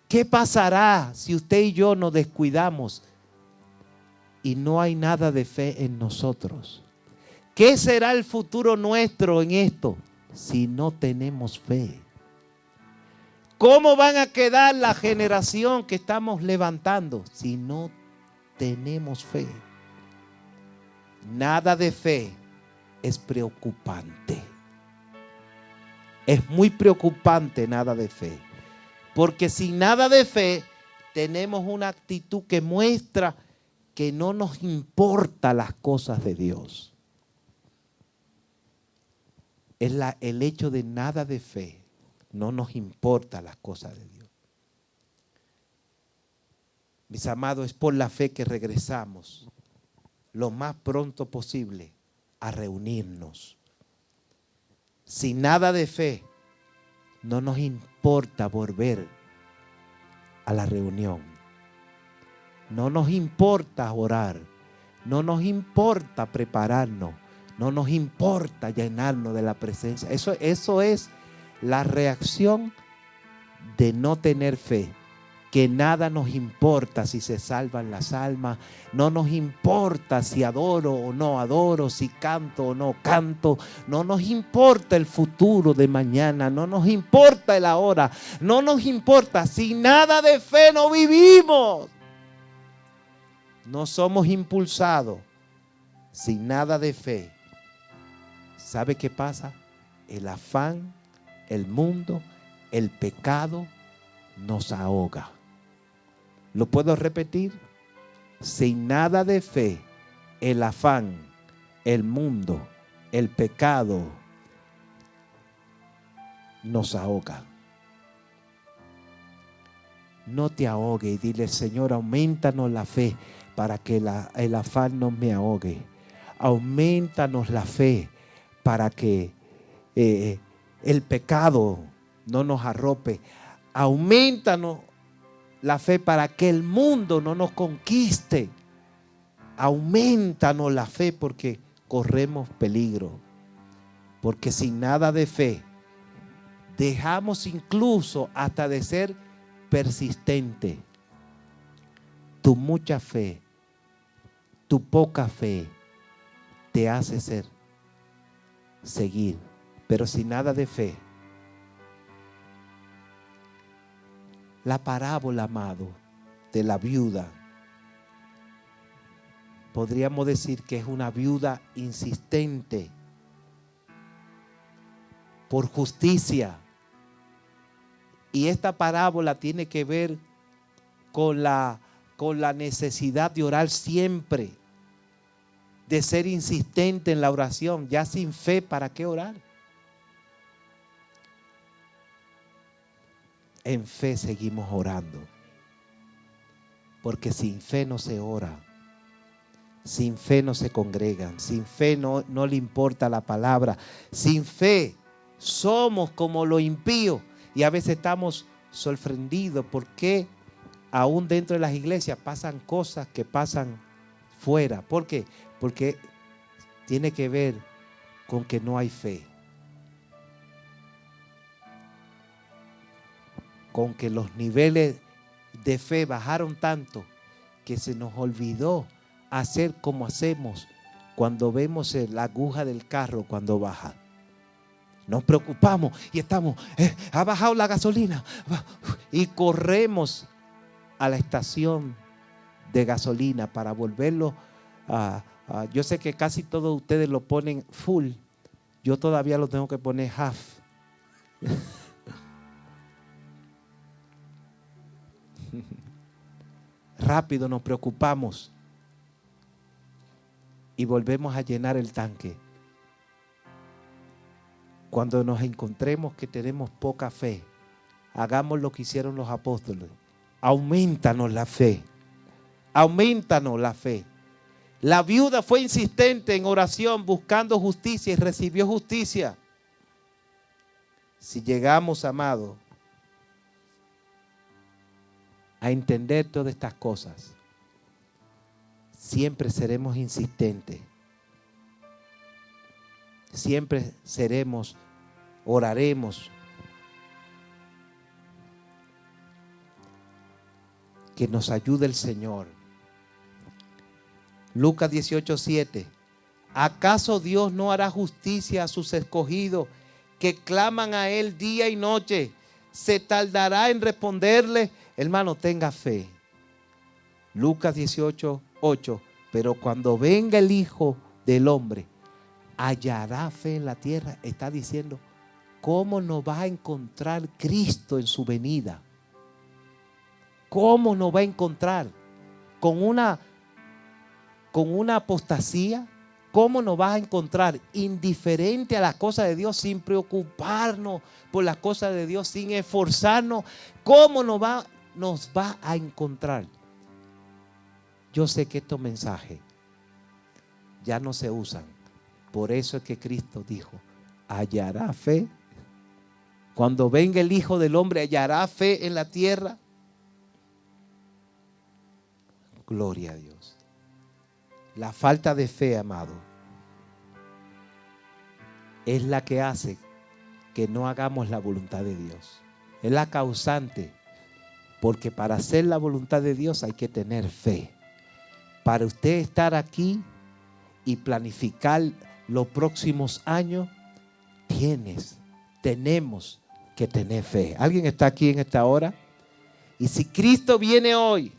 A: ¿Qué pasará si usted y yo nos descuidamos y no hay nada de fe en nosotros? ¿Qué será el futuro nuestro en esto si no tenemos fe? ¿Cómo van a quedar la generación que estamos levantando si no tenemos fe? Nada de fe es preocupante. Es muy preocupante nada de fe. Porque sin nada de fe tenemos una actitud que muestra que no nos importa las cosas de Dios. Es el hecho de nada de fe. No nos importa las cosas de Dios. Mis amados, es por la fe que regresamos lo más pronto posible a reunirnos. Sin nada de fe, no nos importa volver a la reunión. No nos importa orar. No nos importa prepararnos. No nos importa llenarnos de la presencia. Eso es la reacción de no tener fe. Que nada nos importa si se salvan las almas. No nos importa si adoro o no adoro, si canto o no canto. No nos importa el futuro de mañana. No nos importa el ahora. No nos importa. Sin nada de fe no vivimos. No somos impulsados. Sin nada de fe. ¿Sabe qué pasa? El afán, el mundo, el pecado nos ahoga. ¿Lo puedo repetir? Sin nada de fe, el afán, el mundo, el pecado nos ahoga. No te ahogue y dile: Señor, aumentanos la fe para que el afán no me ahogue. Aumentanos la fe para que el pecado no nos arrope. Aumentanos la fe para que el mundo no nos conquiste. Aumentanos la fe porque corremos peligro. Porque sin nada de fe dejamos incluso hasta de ser persistente. Tu mucha fe, tu poca fe te hace seguir, pero sin nada de fe. La parábola, amado, de la viuda, podríamos decir que es una viuda insistente por justicia. Y esta parábola tiene que ver con la necesidad de orar siempre, de ser insistente en la oración. Ya sin fe, ¿para qué orar? En fe seguimos orando, porque sin fe no se ora, sin fe no se congregan, sin fe no le importa la palabra, sin fe somos como los impíos y a veces estamos sorprendidos porque aún dentro de las iglesias pasan cosas que pasan fuera. ¿Por qué? Porque tiene que ver con que no hay fe, con que los niveles de fe bajaron tanto que se nos olvidó hacer como hacemos cuando vemos la aguja del carro cuando baja. Nos preocupamos y estamos, ha bajado la gasolina, y corremos a la estación de gasolina para volverlo yo sé que casi todos ustedes lo ponen full, yo todavía lo tengo que poner half. Rápido nos preocupamos y volvemos a llenar el tanque. Cuando nos encontremos que tenemos poca fe, hagamos lo que hicieron los apóstoles. Aumentanos la fe. Aumentanos la fe. La viuda fue insistente en oración buscando justicia y recibió justicia. Si llegamos, amados, a entender todas estas cosas, siempre seremos insistentes. Siempre oraremos. Que nos ayude el Señor. Lucas 18:7. ¿Acaso Dios no hará justicia a sus escogidos que claman a Él día y noche? ¿Se tardará en responderle? Hermano, tenga fe. Lucas 18:8. Pero cuando venga el Hijo del Hombre, ¿hallará fe en la tierra? Está diciendo, ¿cómo nos va a encontrar Cristo en su venida? ¿Cómo nos va a encontrar? ¿Con una apostasía? ¿Cómo nos va a encontrar? Indiferente a las cosas de Dios, sin preocuparnos por las cosas de Dios, sin esforzarnos. ¿Cómo nos va a encontrar? Yo sé que estos mensajes ya no se usan. Por eso es que Cristo dijo, ¿hallará fe? Cuando venga el Hijo del Hombre, ¿hallará fe en la tierra? Gloria a Dios. La falta de fe, amado, es la que hace que no hagamos la voluntad de Dios. Es la causante, porque para hacer la voluntad de Dios hay que tener fe. Para usted estar aquí y planificar los próximos años, tenemos que tener fe. ¿Alguien está aquí en esta hora? Y si Cristo viene hoy,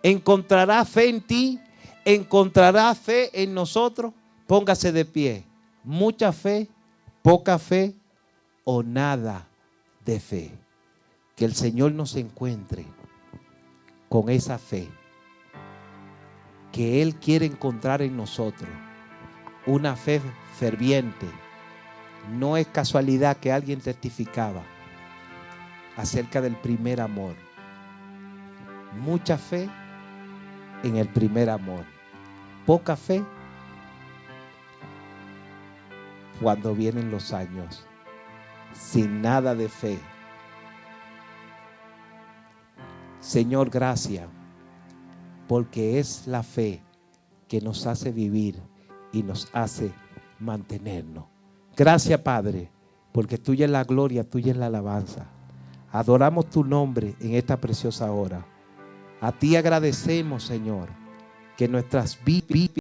A: ¿encontrará fe en ti? ¿Encontrará fe en nosotros? Póngase de pie. Mucha fe, poca fe o nada de fe. Que el Señor nos encuentre con esa fe que Él quiere encontrar en nosotros. Una fe ferviente. No es casualidad que alguien testificaba acerca del primer amor. Mucha fe en el primer amor. Poca fe cuando vienen los años. Sin nada de fe. Señor, gracias, porque es la fe que nos hace vivir y nos hace mantenernos. Gracias, Padre, porque tuya es la gloria, tuya es la alabanza. Adoramos tu nombre en esta preciosa hora. A ti agradecemos, Señor, que nuestras vidas